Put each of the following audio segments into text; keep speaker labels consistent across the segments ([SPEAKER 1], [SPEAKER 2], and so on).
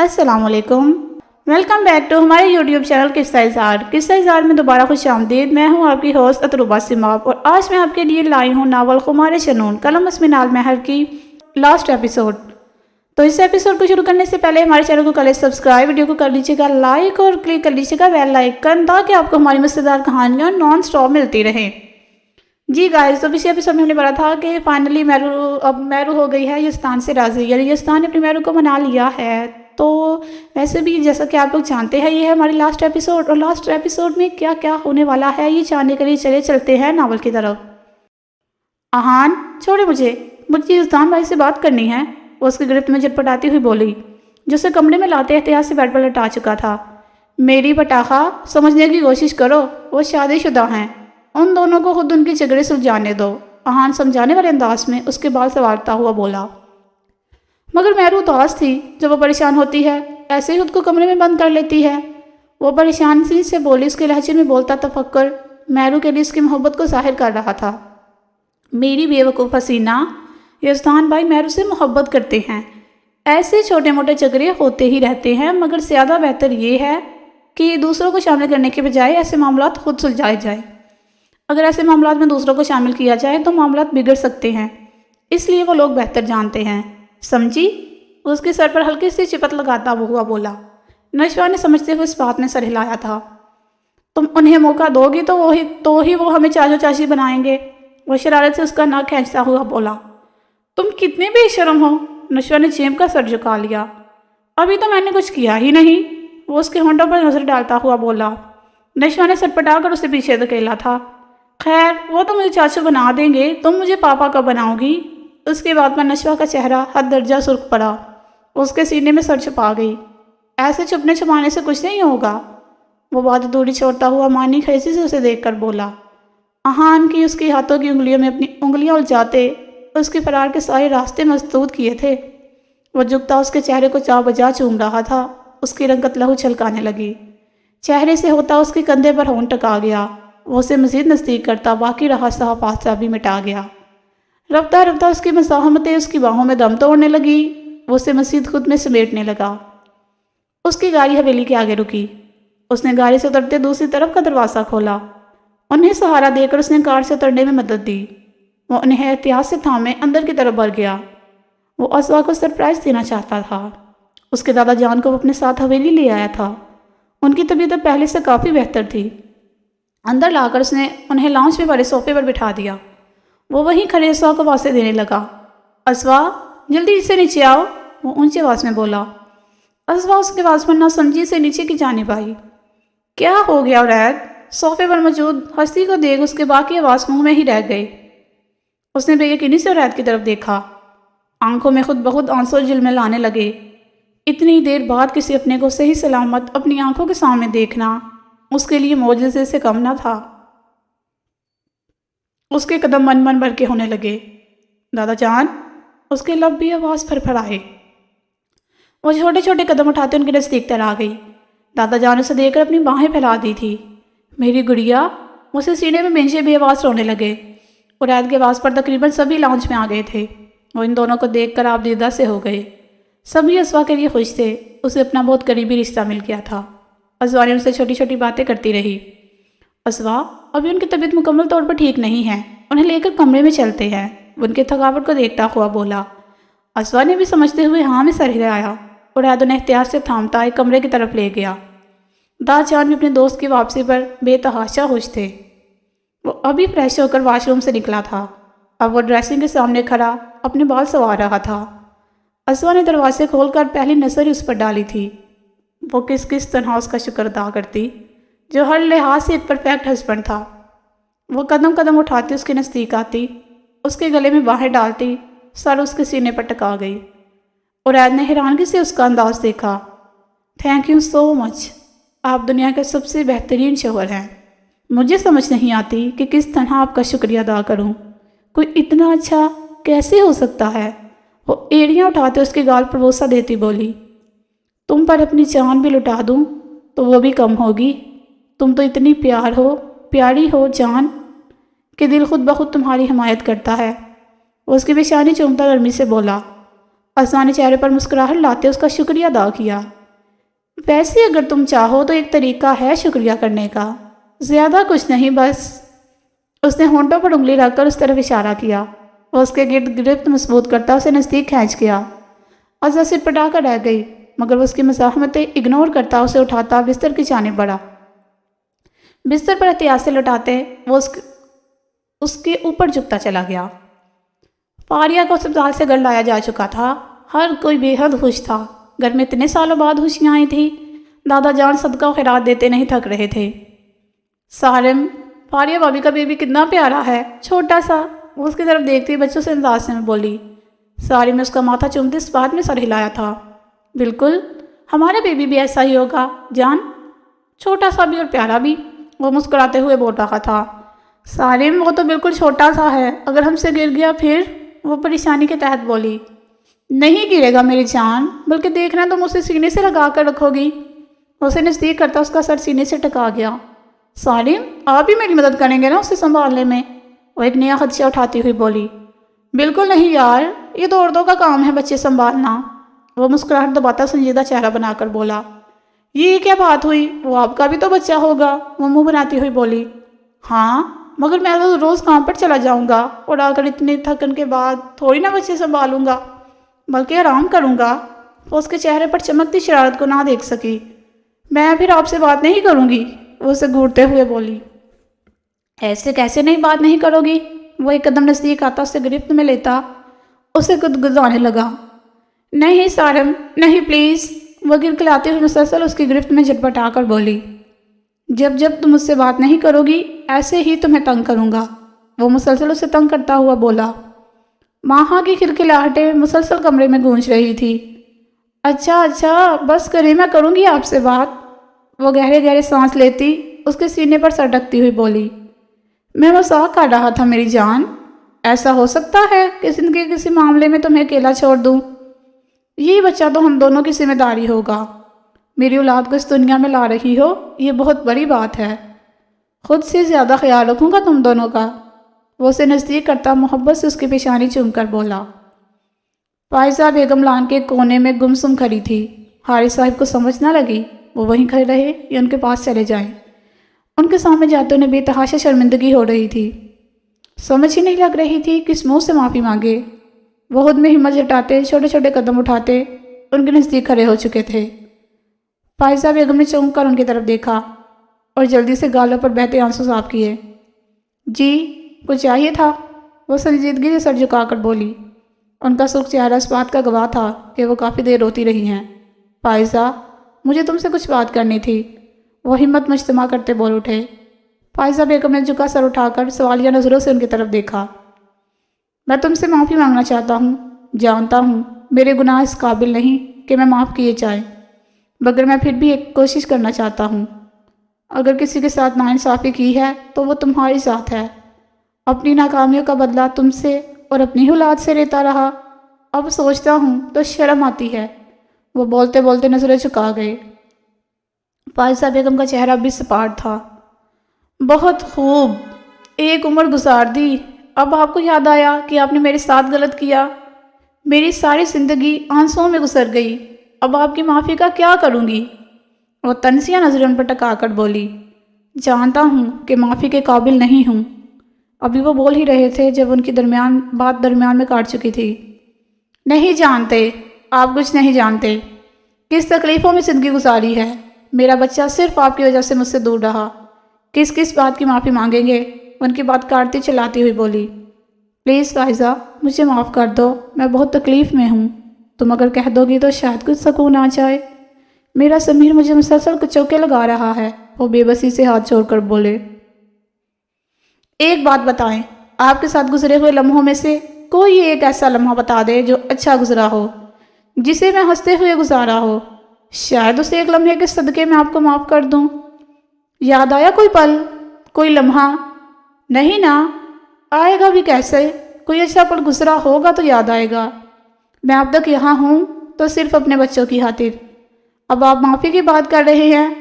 [SPEAKER 1] السلام علیکم، welcome back to ہمارے یوٹیوب چینل قصہ اظہار۔ قصہ اظہار میں دوبارہ خوش آمدید۔ میں ہوں آپ کی ہوسٹ اطروبہ سماب، اور آج میں آپ کے لیے لائی ہوں ناول خمار جنون قلم اسمنال مہر کی لاسٹ ایپیسوڈ۔ تو اس ایپیسوڈ کو شروع کرنے سے پہلے ہمارے چینل کو کر لیں سبسکرائب، ویڈیو کو کر لیجیے گا لائک اور کلک کر لیجیے گا بیل آئیکن تاکہ آپ کو ہماری مزیدار کہانیاں نان اسٹاپ ملتی رہیں۔ جی گائز، تو پچھلے ایپیسوڈ میں ہم نے پڑھا تھا کہ فائنلی میرو ہو گئی ہے یزدان سے راضی، یعنی یزدان نے اپنی میرو کو منا لیا ہے۔ تو ویسے بھی جیسا کہ آپ لوگ جانتے ہیں، یہ ہے ہماری لاسٹ ایپیسوڈ، اور لاسٹ ایپیسوڈ میں کیا کیا ہونے والا ہے یہ جاننے کے لیے چلتے ہیں ناول کی طرف۔ اہان چھوڑے مجھے یزدان بھائی سے بات کرنی ہے، وہ اس کی گرفت میں جھٹپٹاتی ہوئی بولی، جو اسے کمرے میں لاتے احتیاط سے بیڈ پر لٹا چکا تھا۔ میری پٹاخا، سمجھنے کی کوشش کرو، وہ شادی شدہ ہیں، ان دونوں کو خود ان کی جھگڑے سلجھانے دو۔ اہان سمجھانے والے انداز میں اس کے بال سنوارتا ہوا بولا۔ مگر میرو اداس تھی، جب وہ پریشان ہوتی ہے ایسے ہی خود کو کمرے میں بند کر لیتی ہے۔ وہ پریشان سی سے بولی، اس کے لہجے میں بولتا تفکر میرو کے لیے اس کی محبت کو ظاہر کر رہا تھا۔ میری بے وقوف حسینہ، یزدان بھائی میرو سے محبت کرتے ہیں، ایسے چھوٹے موٹے جھگڑے ہوتے ہی رہتے ہیں، مگر زیادہ بہتر یہ ہے کہ دوسروں کو شامل کرنے کے بجائے ایسے معاملات خود سلجھائے جائیں۔ اگر ایسے معاملات میں دوسروں کو شامل کیا جائے تو معاملات بگڑ سکتے ہیں، اس لیے وہ لوگ بہتر جانتے ہیں، سمجھی؟ اس کے سر پر ہلکی سی چپت لگاتا ہوا بولا۔ نشوہ نے سمجھتے ہوئے اس بات میں سر ہلایا تھا۔ تم انہیں موقع دو گی تو ہی وہ ہمیں چاچو چاچی بنائیں گے، وہ شرارت سے اس کا ناک کھینچتا ہوا بولا۔ تم کتنے بے شرم ہو، نشوہ نے چیم کا سر جھکا لیا۔ ابھی تو میں نے کچھ کیا ہی نہیں، وہ اس کے ہونٹوں پر نظر ڈالتا ہوا بولا۔ نشوہ نے سر پٹا کر اسے پیچھے دھکیلا تھا۔ خیر، وہ تو مجھے چاچو بنا دیں گے، تم مجھے پاپا کب بناؤ گی؟ اس کی بات پر نشوہ کا چہرہ حد درجہ سرخ پڑا، اس کے سینے میں سر چھپا گئی۔ ایسے چھپنے چھپانے سے کچھ نہیں ہوگا، وہ بات دوری چھوڑتا ہوا مانی خیسی سے اسے دیکھ کر بولا۔ اہان کی اس کی ہاتھوں کی انگلیوں میں اپنی انگلیاں الجھاتے اس کے فرار کے سارے راستے مسدود کیے تھے۔ وہ جھکتا اس کے چہرے کو چا بجا چوم رہا تھا، اس کی رنگت لہو چھلکانے لگی، چہرے سے ہوتا اس کے کندھے پر ہونٹ ٹکا گیا۔ وہ اسے مزید نزدیک کرتا باقی رہا صاحب پاسا بھی مٹا گیا۔ رفتہ رفتہ اس کی مزاحمتیں اس کی باہوں میں دم توڑنے لگی، وہ اسے مزید خود میں سمیٹنے لگا۔ اس کی گاڑی حویلی کے آگے رکی، اس نے گاڑی سے اترتے دوسری طرف کا دروازہ کھولا۔ انہیں سہارا دے کر اس نے کار سے اترنے میں مدد دی۔ وہ انہیں احتیاط سے تھامے اندر کی طرف بڑھ گیا۔ وہ اسوا کو سرپرائز دینا چاہتا تھا۔ اس کے دادا جان کو وہ اپنے ساتھ حویلی لے آیا تھا، ان کی طبیعت پہلے سے کافی بہتر تھی۔ اندر لا کر اس نے انہیں لاؤنج میں بڑے صوفے پر بٹھا دیا۔ وہ وہیں کھڑے اسوا کو واسطے دینے لگا۔ اسوا، جلدی سے نیچے آؤ، وہ اونچی آواز میں بولا۔ اسوا اس کے آواز پر نہ سمجھی سے نیچے کی جانب آئی۔ کیا ہو گیا عرید؟ صوفے پر موجود ہستی کو دیکھ اس کے باقی آواز منہ میں ہی رہ گئے۔ اس نے بے یقینی سے عرید کی طرف دیکھا، آنکھوں میں خود بخود آنسو جلوے لانے لگے۔ اتنی دیر بعد کسی اپنے کو صحیح سلامت اپنی آنکھوں کے سامنے دیکھنا اس کے لیے معجزے سے کم نہ تھا۔ اس کے قدم من من بھر کے ہونے لگے۔ دادا جان، اس کے لب بھی آواز پھر پھرائے۔ وہ چھوٹے چھوٹے قدم اٹھاتے ان کے نزدیک تر آ گئی۔ دادا جان اسے دیکھ کر اپنی باہیں پھیلا دی تھی۔ میری گڑیا، اسے سینے میں بینچے بھی آواز رونے لگے۔ عرید کی آواز پر تقریباً سبھی لاؤنج میں آ گئے تھے۔ وہ ان دونوں کو دیکھ کر آپ دیدہ سے ہو گئے۔ سبھی اسوا کے لیے خوش تھے، اسے اپنا بہت قریبی رشتہ مل گیا تھا۔ اسوا نے ان سے چھوٹی چھوٹی باتیں کرتی رہی۔ اسوا، ابھی ان کی طبیعت مکمل طور پر ٹھیک نہیں ہے، انہیں لے کر کمرے میں چلتے ہیں، وہ ان کے تھکاوٹ کو دیکھتا ہوا بولا۔ اسوا نے بھی سمجھتے ہوئے ہاں میں سر ہلایا، اور عید انہیں احتیاط سے تھامتا ایک کمرے کی طرف لے گیا۔ دادا جان بھی اپنے دوست کی واپسی پر بے تحاشا خوش تھے۔ وہ ابھی فریش ہو کر واش روم سے نکلا تھا، اب وہ ڈریسنگ کے سامنے کھڑا اپنے بال سنوار رہا تھا۔ اسوا نے دروازے کھول کر پہلی نظر اس پر ڈالی تھی۔ وہ کس طرح اس کا شکر ادا کرتی جو ہر لحاظ سے ایک پرفیکٹ ہسبینڈ تھا۔ وہ قدم قدم اٹھاتی اس کے نزدیک آتی، اس کے گلے میں باہیں ڈالتی، سر اس کے سینے پر ٹکا گئی، اور عید نے حیرانگی سے اس کا انداز دیکھا۔ تھینک یو سو مچ، آپ دنیا کے سب سے بہترین شوہر ہیں، مجھے سمجھ نہیں آتی کہ کس طرح آپ کا شکریہ ادا کروں، کوئی اتنا اچھا کیسے ہو سکتا ہے؟ وہ ایڑیاں اٹھاتے اس کے گال پر بوسہ دیتی بولی۔ تم پر اپنی جان بھی لٹا دوں تو وہ بھی کم ہوگی، تم تو اتنی پیاری ہو جان کہ دل خود بخود تمہاری حمایت کرتا ہے، وہ اس کی پیشانی چومتا گرمی سے بولا۔ اسوا نے چہرے پر مسکراہٹ لاتے اس کا شکریہ ادا کیا۔ ویسے اگر تم چاہو تو ایک طریقہ ہے شکریہ کرنے کا، زیادہ کچھ نہیں بس۔ اس نے ہونٹوں پر انگلی رکھ کر اس طرف اشارہ کیا۔ وہ اس کے گرد گرفت مضبوط کرتا اسے نزدیک کھینچ گیا۔ ازا سر پٹا کر رہ گئی، مگر وہ اس کی مزاحمتیں اگنور کرتا اسے اٹھاتا بستر کی جانب بڑھا۔ بستر پر احتیاط سے لٹاتے وہ اس کے اوپر جھکتا چلا گیا۔ فاریہ کو اسپتال سے گھر لایا جا چکا تھا۔ ہر کوئی بے حد خوش تھا۔ گھر میں اتنے سالوں بعد خوشیاں آئی تھی۔ دادا جان صدقہ و خیرات دیتے نہیں تھک رہے تھے۔ سارم، فاریہ بھابھی کا بیبی کتنا پیارا ہے، چھوٹا سا۔ وہ اس کی طرف دیکھتی بچوں سے انداز میں بولی۔ سارم نے اس کا ماتھا چومتے اس بات میں سر ہلایا تھا۔ بالکل، ہمارا بیبی بھی ایسا ہی ہوگا جان، چھوٹا سا بھی اور پیارا بھی۔ وہ مسکراتے ہوئے بول رہا تھا۔ سارم، وہ تو بالکل چھوٹا سا ہے، اگر ہم سے گر گیا پھر؟ وہ پریشانی کے تحت بولی۔ نہیں گرے گا میری جان، بلکہ دیکھنا تم اسے سینے سے لگا کر رکھو گی۔ اسے نزدیک کرتا اس کا سر سینے سے ٹکا گیا۔ سارم، آپ بھی میری مدد کریں گے نا اسے سنبھالنے میں؟ وہ ایک نیا خدشہ اٹھاتی ہوئی بولی۔ بالکل نہیں یار، یہ تو عورتوں کا کام ہے بچے سنبھالنا۔ وہ مسکراہٹ دباتا سنجیدہ چہرہ بنا کر بولا۔ یہ کیا بات ہوئی، وہ آپ کا بھی تو بچہ ہوگا؟ وہ منہ بناتی ہوئی بولی۔ ہاں، مگر میں تو روز کام پر چلا جاؤں گا اور آ کر اتنے تھکن کے بعد تھوڑی نہ بچے سنبھالوں گا، بلکہ آرام کروں گا۔ وہ اس کے چہرے پر چمکتی شرارت کو نہ دیکھ سکی۔ میں پھر آپ سے بات نہیں کروں گی، وہ اسے گھورتے ہوئے بولی۔ ایسے کیسے نہیں بات نہیں کرو گی؟ وہ ایک قدم نزدیک آتا اسے گرفت میں لیتا اسے گدگدانے لگا۔ نہیں سارم، نہیں پلیز، وہ گڑگڑاتے ہوئے مسلسل اس کی گرفت میں جھٹپٹا کر بولی۔ جب جب تم مجھ سے بات نہیں کرو گی ایسے ہی تمہیں تنگ کروں گا، وہ مسلسل اسے تنگ کرتا ہوا بولا۔ ماہا کی کھلکھلاہٹیں مسلسل کمرے میں گونج رہی تھی۔ اچھا بس کریں، میں کروں گی آپ سے بات۔ وہ گہرے گہرے سانس لیتی اس کے سینے پر سر ڈھکتی ہوئی بولی۔ میں مذاق کر رہا تھا میری جان، ایسا ہو سکتا ہے کہ زندگی کے کسی معاملے میں تمہیں اکیلا چھوڑ دوں؟ یہی بچہ تو ہم دونوں کی ذمہ داری ہوگا۔ میری اولاد کو اس دنیا میں لا رہی ہو، یہ بہت بڑی بات ہے۔ خود سے زیادہ خیال رکھوں گا تم دونوں کا۔ وہ اسے نزدیک کرتا محبت سے اس کی پیشانی چوم کر بولا۔ فائزہ بیگم لان کے کونے میں گمسم کھڑی تھی۔ حارث صاحب کو سمجھ نہ لگی وہ وہیں کھڑے رہے یا ان کے پاس چلے جائیں۔ ان کے سامنے جاتے انہیں بے تحاشا شرمندگی ہو رہی تھی۔ سمجھ ہی نہیں لگ رہی تھی کس منہ سے معافی مانگے۔ وہ خود میں ہمت جٹاتے چھوٹے چھوٹے قدم اٹھاتے ان کے نزدیک کھڑے ہو چکے تھے۔ فائزہ بیگم نے چونک کر ان کی طرف دیکھا اور جلدی سے گالوں پر بہتے آنسو صاف کیے۔ جی کچھ چاہیے تھا؟ وہ سنجیدگی سے سر جھکا کر بولی۔ ان کا سرخ چہرہ اس بات کا گواہ تھا کہ وہ کافی دیر روتی رہی ہیں۔ فائزہ، مجھے تم سے کچھ بات کرنی تھی، وہ ہمت مجتمع کرتے بول اٹھے۔ فائزہ بیگم نے جھکا سر اٹھا کر سوالیہ نظروں سے ان کی طرف دیکھا۔ میں تم سے معافی مانگنا چاہتا ہوں، جانتا ہوں میرے گناہ اس قابل نہیں کہ میں معاف کیے جائیں، مگر میں پھر بھی ایک کوشش کرنا چاہتا ہوں۔ اگر کسی کے ساتھ ناانصافی کی ہے تو وہ تمہاری ذات ہے۔ اپنی ناکامیوں کا بدلہ تم سے اور اپنی اولاد سے لیتا رہا، اب سوچتا ہوں تو شرم آتی ہے۔ وہ بولتے بولتے نظریں جھکا گئے۔ فائزہ بیگم کا چہرہ بھی سپاٹ تھا۔ بہت خوب، ایک عمر گزار دی، اب آپ کو یاد آیا کہ آپ نے میرے ساتھ غلط کیا۔ میری ساری زندگی آنسوؤں میں گزر گئی، اب آپ کی معافی کا کیا کروں گی؟ وہ تنزیہ نظریں ان پر ٹکا کر بولی۔ جانتا ہوں کہ معافی کے قابل نہیں ہوں۔ ابھی وہ بول ہی رہے تھے جب ان کی بات درمیان میں کاٹ چکی تھی۔ نہیں جانتے، آپ کچھ نہیں جانتے کس تکلیفوں میں زندگی گزاری ہے۔ میرا بچہ صرف آپ کی وجہ سے مجھ سے دور رہا، کس بات کی معافی مانگیں گے؟ ان کی بات کاٹتی چلاتی ہوئی بولی۔ پلیز فائزہ، مجھے معاف کر دو، میں بہت تکلیف میں ہوں۔ تم اگر کہہ دو گی تو شاید کچھ سکون آ جائے۔ میرا ضمیر مجھے مسلسل کچھ چوکے لگا رہا ہے، وہ بے بسی سے ہاتھ جوڑ کر بولے۔ ایک بات بتائیں، آپ کے ساتھ گزرے ہوئے لمحوں میں سے کوئی ایک ایسا لمحہ بتا دے جو اچھا گزرا ہو، جسے میں ہنستے ہوئے گزارا ہو، شاید اسے ایک لمحے کے صدقے میں آپ کو معاف کر دوں۔ یاد آیا کوئی پل، کوئی لمحہ؟ نہیں نا، آئے گا بھی کیسے؟ کوئی اچھا پل گزرا ہوگا تو یاد آئے گا۔ میں اب تک یہاں ہوں تو صرف اپنے بچوں کی خاطر۔ اب آپ معافی کی بات کر رہے ہیں،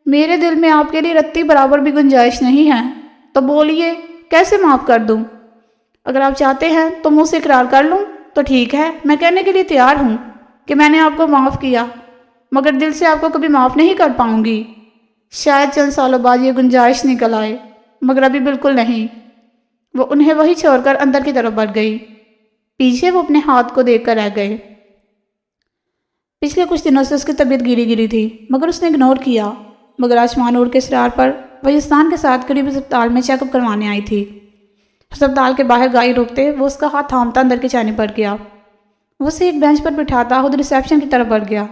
[SPEAKER 1] میرے دل میں آپ کے لیے رتی برابر بھی گنجائش نہیں ہے، تو بولیے کیسے معاف کر دوں؟ اگر آپ چاہتے ہیں تو منہ سے اقرار کر لوں تو ٹھیک ہے، میں کہنے کے لیے تیار ہوں کہ میں نے آپ کو معاف کیا، مگر دل سے آپ کو کبھی معاف نہیں کر پاؤں گی۔ شاید چند سالوں بعد یہ گنجائش نکل آئے، مگر ابھی بالکل نہیں۔ وہ انہیں وہی چھوڑ کر اندر کی طرف بڑھ گئی۔ پیچھے وہ اپنے ہاتھ کو دیکھ کر رہ گئے۔ پچھلے کچھ دنوں سے اس کی طبیعت گری گری تھی، مگر اس نے اگنور کیا۔ مگر آج مانور کے اصرار پر وہ یزدان کے ساتھ قریب ہسپتال میں چیک اپ کروانے آئی تھی۔ ہسپتال کے باہر گاڑی روکتے وہ اس کا ہاتھ تھامتا اندر کی جانب بڑھ گیا۔ وہ اسے ایک بینچ پر بٹھاتا خود ریسیپشن کی طرف بڑھ گیا۔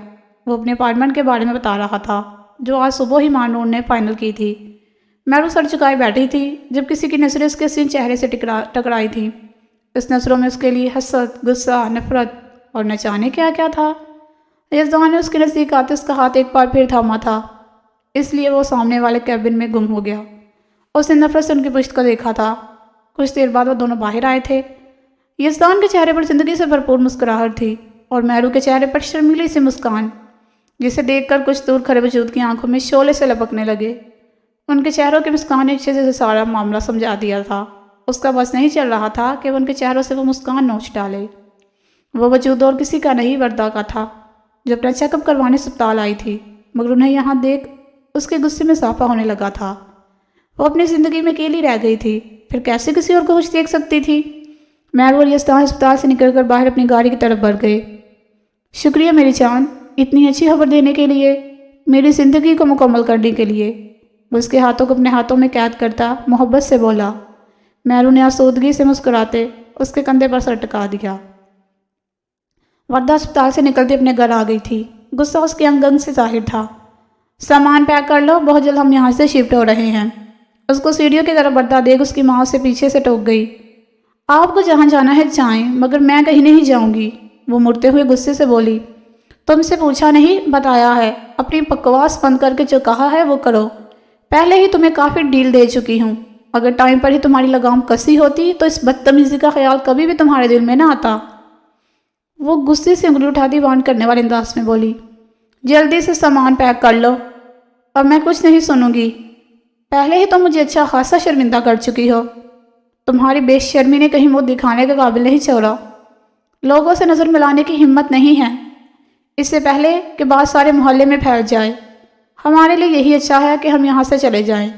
[SPEAKER 1] وہ اپنے اپارٹمنٹ کے بارے میں بتا رہا تھا جو آج صبح ہی مانور نے فائنل کی تھی۔ میرو سر چکائے بیٹھی تھی جب کسی کی نظریں اس کے حسین چہرے سے ٹکرائی تھی۔ اس نظروں میں اس کے لیے حسد، غصہ، نفرت اور نہ جانے کیا کیا تھا۔ یزدان نے اس کے نزدیک آتے اس کا ہاتھ ایک بار پھر تھاما تھا، اس لیے وہ سامنے والے کیبن میں گم ہو گیا۔ اس نے نفرت سے ان کی پشت کو دیکھا تھا۔ کچھ دیر بعد وہ دونوں باہر آئے تھے۔ یزدان کے چہرے پر زندگی سے بھرپور مسکراہٹ تھی اور میرو کے چہرے پر شرمیلی سی مسکان، جسے دیکھ کر کچھ دور کھڑے وجود کی آنکھوں میں شعلے سے لپکنے لگے۔ ان کے چہروں کی مسکان نے اچھے سے سارا معاملہ سمجھا دیا تھا۔ اس کا بس نہیں چل رہا تھا کہ وہ ان کے چہروں سے وہ مسکان نوچ ڈالے۔ وہ وجود اور کسی کا نہیں وردہ کا تھا جو اپنا چیک اپ کروانے اسپتال آئی تھی، مگر انہیں یہاں دیکھ اس کے غصے میں اضافہ ہونے لگا تھا۔ وہ اپنی زندگی میں اکیلی رہ گئی تھی، پھر کیسے کسی اور کو کچھ دیکھ سکتی تھی؟ میرو اور یزدان اسپتال سے نکل کر باہر اپنی گاڑی کی طرف بڑھ گئے۔ شکریہ میری جان، اتنی اچھی خبر دینے کے لیے، میری زندگی کو مکمل کرنے کے لیے۔ وہ اس کے ہاتھوں کو اپنے ہاتھوں میں قید کرتا محبت سے بولا۔ میرو نے آسودگی سے مسکراتے اس کے کندھے پر سر ٹکا دیا۔ وردہ اسپتال سے نکلتے اپنے گھر آ گئی تھی۔ غصہ اس کے انگ انگ سے ظاہر تھا۔ سامان پیک کر لو، بہت جلد ہم یہاں سے شفٹ ہو رہے ہیں۔ اس کو سیڑھیوں کی طرف بڑھتا دیکھ اس کی ماں اسے پیچھے سے ٹوک گئی۔ آپ کو جہاں جانا ہے جائیں، مگر میں کہیں نہیں جاؤں گی، وہ مڑتے ہوئے غصے سے بولی۔ تم سے پوچھا نہیں، بتایا ہے، اپنی بکواس بند کر کے جو کہا ہے وہ کرو۔ پہلے ہی تمہیں کافی ڈیل دے چکی ہوں، اگر ٹائم پر ہی تمہاری لگام کسی ہوتی تو اس بدتمیزی کا خیال کبھی بھی تمہارے دل میں نہ آتا۔ وہ غصے سے انگلی اٹھاتی وانٹ کرنے والے انداز میں بولی۔ جلدی سے سامان پیک کر لو، اب میں کچھ نہیں سنوں گی۔ پہلے ہی تو مجھے اچھا خاصا شرمندہ کر چکی ہو۔ تمہاری بے شرمی نے کہیں منہ دکھانے کے قابل نہیں چھوڑا۔ لوگوں سے نظر ملانے کی ہمت نہیں ہے، اس سے پہلے کہ بات سارے محلے میں پھیل جائے۔ ہمارے لیے یہی اچھا ہے کہ ہم یہاں سے چلے جائیں۔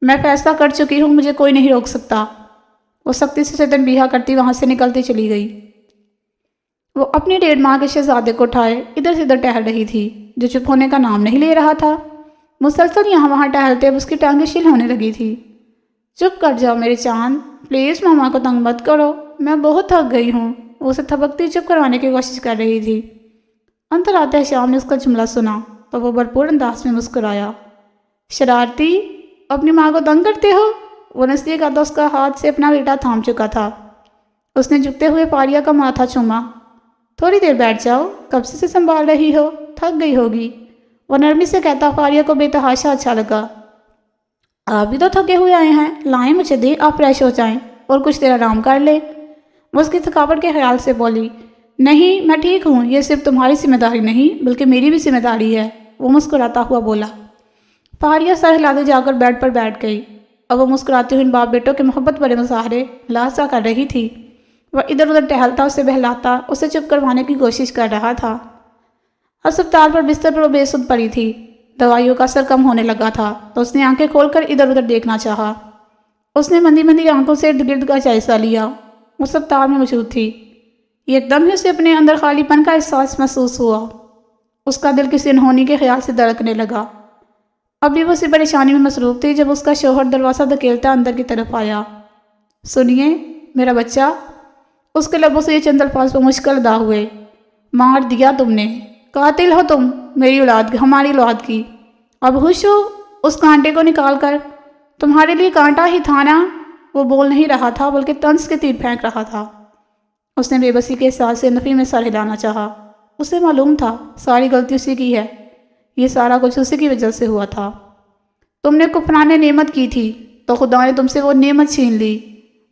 [SPEAKER 1] میں فیصلہ کر چکی ہوں، مجھے کوئی نہیں روک سکتا۔ وہ سختی سے تنبیہ کرتی وہاں سے نکلتی چلی گئی۔ وہ اپنی 1.5 ماہ کے شہزادے کو اٹھائے ادھر سے ادھر ٹہل رہی تھی، جو چپ ہونے کا نام نہیں لے رہا تھا۔ مسلسل یہاں وہاں ٹہلتے اب اس کی ٹانگیں شل ہونے لگی تھی۔ چپ کر جاؤ میری چاند، پلیز ماما کو تنگ مت کرو، میں بہت تھک گئی ہوں۔ وہ اسے تھپکتی چپ کروانے کی کوشش کر رہی تھی۔ اندر آتے شام نے اس کا جملہ سنا تو وہ بھرپور انداز میں مسکرایا۔ شرارتی، اپنی ماں کو تنگ کرتے ہو؟ وہ نزدیک آتا اس کا ہاتھ سے اپنا بیٹا تھام چکا تھا۔ اس نے جھکتے ہوئے فاریہ کا ماتھا چوما۔ تھوڑی دیر بیٹھ جاؤ، کب سے سنبھال رہی ہو، تھک گئی ہوگی، وہ نرمی سے کہتا۔ فاریہ کو بے تحاشا اچھا لگا۔ آپ بھی تو تھکے ہوئے آئے ہیں، لائیں مجھے دیں، آپ فریش ہو جائیں اور کچھ دیر آرام کر لیں۔ وہ اس کی تھکاوٹ کے خیال سے بولی۔ نہیں، میں ٹھیک ہوں، یہ صرف تمہاری ذمہ داری نہیں بلکہ میری بھی ذمہ داری ہے، وہ مسکراتا ہوا بولا۔ فاریہ سر ہلاتے جا کر بیڈ پر بیٹھ گئی۔ اب وہ مسکراتے ہوئے ان باپ بیٹوں کے محبت بڑے مظاہرے لاحظہ کر رہی تھی۔ وہ ادھر ادھر ٹہلتا، اسے بہلاتا، اسے چپ کروانے کی کوشش کر رہا تھا۔ اسپتال پر بستر پر وہ بے سدھ پڑی تھی۔ دوائیوں کا اثر کم ہونے لگا تھا تو اس نے آنکھیں کھول کر ادھر ادھر دیکھنا چاہا۔ اس نے مندی مندی آنکھوں سے ارد گرد کا جائزہ لیا۔ وہ اسپتال میں موجود تھی۔ ایک دم ہی اسے اپنے اندر خالی پن کا احساس محسوس ہوا۔ اس کا دل کسی انہونی کے خیال سے دھڑکنے لگا۔ ابھی وہ اسی پریشانی میں مصروف تھی جب اس کا شوہر دروازہ دھکیلتا اندر کی طرف آیا۔ سنیے میرا بچہ، اس کے لبوں سے یہ چند الفاظ پر مشکل ادا ہوئے۔ مار دیا تم نے، قاتل ہو تم، میری اولاد کی، ہماری اولاد کی۔ اب خوش ہو اس کانٹے کو نکال کر؟ تمہارے لیے کانٹا ہی تھا نا؟ وہ بول نہیں رہا تھا بلکہ طنز کے تیر پھینک رہا تھا۔ اس نے بے بسی کے احساس سے نفی میں سر ہلانا چاہا۔ اسے معلوم تھا ساری غلطی اسی کی ہے، یہ سارا کچھ اسی کی وجہ سے ہوا تھا۔ تم نے کفران نعمت کی تھی تو خدا نے تم سے وہ نعمت چھین لی۔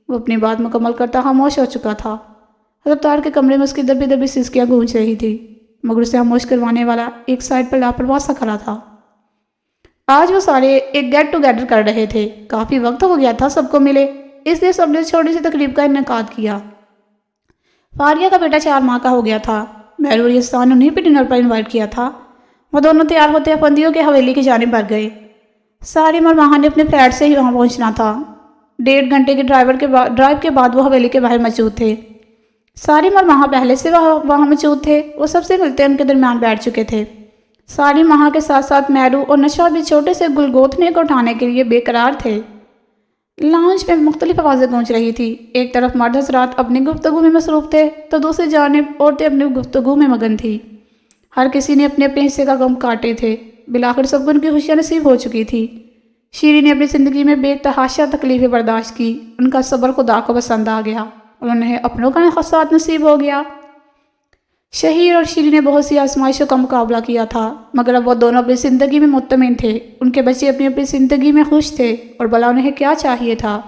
[SPEAKER 1] وہ اپنی بات مکمل کرتا خاموش ہو چکا تھا۔ اسپتال کے کمرے میں اس کی دبی دبی سسکیاں گونج رہی تھی، مگر اسے خاموش کروانے والا ایک سائڈ پر لاپرواہ سا کھڑا تھا۔ آج وہ سارے ایک گیٹ ٹوگیدر کر رہے تھے۔ کافی وقت ہو گیا تھا سب کو ملے، اس لیے سب نے چھوٹی سی تقریب کا انعقاد کیا۔ فاریہ کا بیٹا 4 ماہ کا ہو گیا تھا۔ میرو اور یزدان نے انہیں بھی ڈنر پر انوائٹ کیا تھا، وہ دونوں تیار ہوتے افندیوں کے حویلی کی جانب بڑھ گئے۔ سارم اور ماہا نے اپنے فلیٹ سے ہی وہاں پہنچنا تھا۔ 1.5 گھنٹے کے ڈرائیو کے بعد وہ حویلی کے باہر موجود تھے۔ سارم اور ماہا پہلے سے وہاں موجود تھے۔ وہ سب سے ملتے ان کے درمیان بیٹھ چکے تھے۔ سارم ماہا کے ساتھ ساتھ میرو اور نشا بھی چھوٹے سے گلگوتھنے کو اٹھانے کے لیے بے قرار تھے۔ لاؤنج میں مختلف آوازیں گونج رہی تھی۔ ایک طرف مرد حضرات اپنی گفتگو میں مصروف تھے تو دوسری جانب عورتیں اپنی گفتگو میں مگن تھیں۔ ہر کسی نے اپنے اپنے حصے کا غم کاٹے تھے۔ بالآخر سب کو ان کی خوشیاں نصیب ہو چکی تھی۔ شیری نے اپنی زندگی میں بے تحاشا تکلیفیں برداشت کی۔ ان کا صبر خدا کو پسند آ گیا اور انہیں اپنوں کا خاصات نصیب ہو گیا۔ شہیر اور شیری نے بہت سی آزمائشوں کا مقابلہ کیا تھا، مگر اب وہ دونوں اپنی زندگی میں مطمئن تھے۔ ان کے بچے اپنی اپنی زندگی میں خوش تھے اور بھلا انہیں کیا چاہیے تھا۔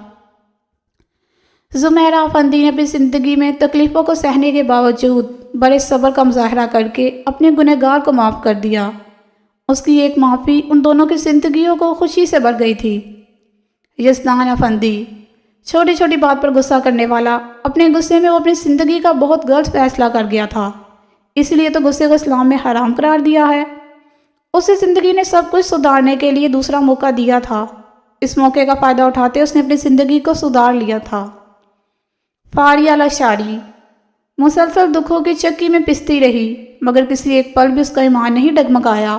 [SPEAKER 1] زمیرہ افندی نے اپنی زندگی میں تکلیفوں کو سہنے کے باوجود بڑے صبر کا مظاہرہ کر کے اپنے گنہگار کو معاف کر دیا۔ اس کی ایک معافی ان دونوں کی زندگیوں کو خوشی سے بھر گئی تھی۔ یزدان افندی چھوٹی چھوٹی بات پر غصہ کرنے والا، اپنے غصے میں وہ اپنی زندگی کا بہت غلط فیصلہ کر گیا تھا، اس لیے تو غصے کو اسلام میں حرام قرار دیا ہے۔ اسے زندگی نے سب کچھ سدھارنے کے لیے دوسرا موقع دیا تھا۔ اس موقع کا فائدہ اٹھاتے اس نے اپنی زندگی کو سدھار لیا تھا۔ فاریہ لاشاری مسلسل دکھوں کی چکی میں پستی رہی، مگر کسی ایک پل بھی اس کا ایمان نہیں ڈگمگایا۔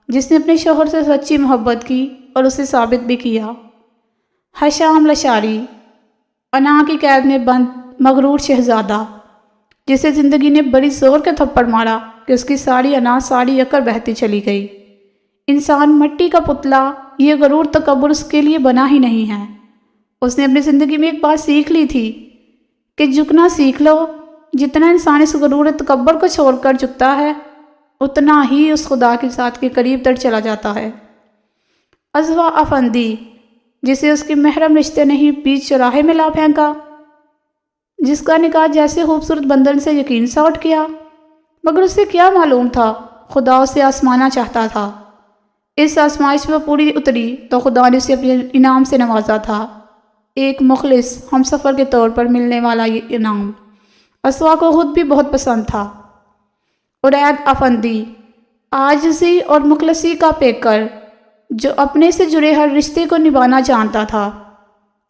[SPEAKER 1] جس نے اپنے شوہر سے سچی محبت کی اور اسے ثابت بھی کیا۔ حشام لاشاری انا کی قید میں بند مغرور شہزادہ، جسے زندگی نے بڑی زور کے تھپڑ مارا کہ اس کی ساری انا ساری عقل بہتی چلی گئی۔ انسان مٹی کا پتلا، یہ غرور تکبر اس کے لیے بنا ہی نہیں ہے۔ اس نے اپنی زندگی میں ایک بات سیکھ لی تھی کہ جھکنا سیکھ لو۔ جتنا انسان اس غرور تکبر کو چھوڑ کر جھکتا ہے، اتنا ہی اس خدا کی ذات کے قریب تر چلا جاتا ہے۔ ازوا افندی جسے اس کے محرم رشتے نے ہی بیچ چوراہے میں لا پھینکا، جس کا نکاح جیسے خوبصورت بندن سے یقین سا اٹھ گیا، مگر اسے کیا معلوم تھا خدا اسے آزمانا چاہتا تھا۔ اس آزمائش میں وہ پوری اتری تو خدا نے اسے اپنے انعام سے نوازا تھا، ایک مخلص ہم سفر کے طور پر ملنے والا یہ انعام اسوا کو خود بھی بہت پسند تھا۔ ارید افندی عاجزی اور مخلصی کا پیکر، جو اپنے سے جڑے ہر رشتے کو نبھانا جانتا تھا۔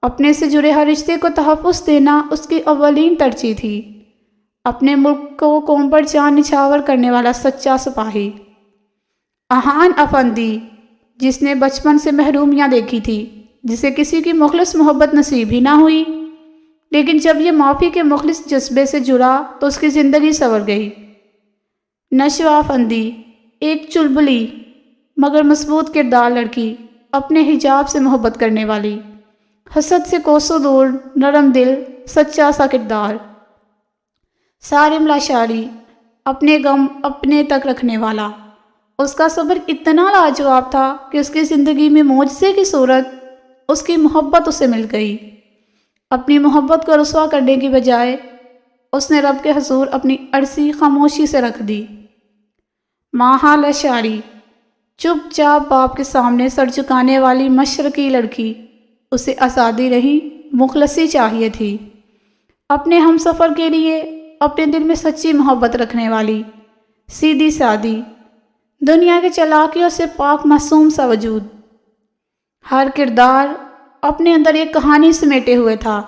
[SPEAKER 1] اپنے سے جڑے ہر رشتے کو تحفظ دینا اس کی اولین ترجیح تھی۔ اپنے ملک کو قوم پر جان نچھاور کرنے والا سچا سپاہی۔ احان افندی جس نے بچپن سے محرومیاں دیکھی تھی، جسے کسی کی مخلص محبت نصیب ہی نہ ہوئی، لیکن جب یہ معافی کے مخلص جذبے سے جڑا تو اس کی زندگی سنور گئی۔ نشوہ افندی ایک چلبلی مگر مضبوط کردار لڑکی، اپنے حجاب سے محبت کرنے والی، حسد سے کوسوں دور، نرم دل، سچا سا کردار۔ سارم لاشاری اپنے غم اپنے تک رکھنے والا، اس کا صبر اتنا لاجواب تھا کہ اس کی زندگی میں معجزے کی صورت اس کی محبت اسے مل گئی۔ اپنی محبت کو رسوا کرنے کی بجائے اس نے رب کے حضور اپنی عرضی خاموشی سے رکھ دی۔ ماہا لاشاری چپ چاپ باپ کے سامنے سر جھکانے والی مشرقی لڑکی، اسے آزادی رہی، مخلصی چاہیے تھی۔ اپنے ہم سفر کے لیے اپنے دل میں سچی محبت رکھنے والی، سیدھی سادی، دنیا کے چلاکیوں سے پاک معصوم سا وجود۔ ہر کردار اپنے اندر ایک کہانی سمیٹے ہوئے تھا۔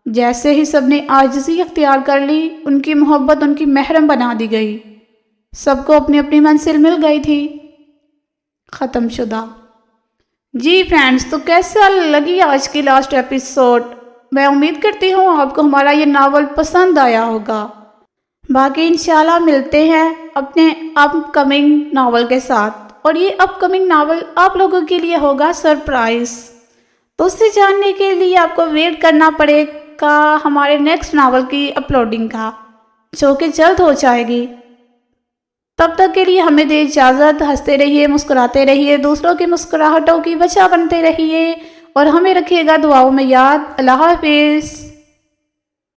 [SPEAKER 1] جیسے ہی سب نے عاجزی اختیار کر لی، ان کی محبت ان کی محرم بنا دی گئی۔ سب کو اپنی اپنی منزل مل گئی تھی۔ ختم شدہ۔ جی فرینڈز، تو کیسا لگی آج کی لاسٹ ایپیسوڈ؟ میں امید کرتی ہوں آپ کو ہمارا یہ ناول پسند آیا ہوگا۔ باقی انشاءاللہ ملتے ہیں اپنے اپ کمنگ ناول کے ساتھ، اور یہ اپ کمنگ ناول آپ لوگوں کے لیے ہوگا سرپرائز۔ تو اسے جاننے کے لیے آپ کو ویٹ کرنا پڑے گا ہمارے نیکسٹ ناول کی اپلوڈنگ کا، جو کہ جلد ہو جائے گی۔ تب تک کے لیے ہمیں دے اجازت۔ ہنستے رہیے، مسکراتے رہیے، دوسروں کی مسکراہٹوں کی وجہ بنتے رہیے، اور ہمیں رکھیے گا دعاؤں میں یاد۔ اللہ حافظ۔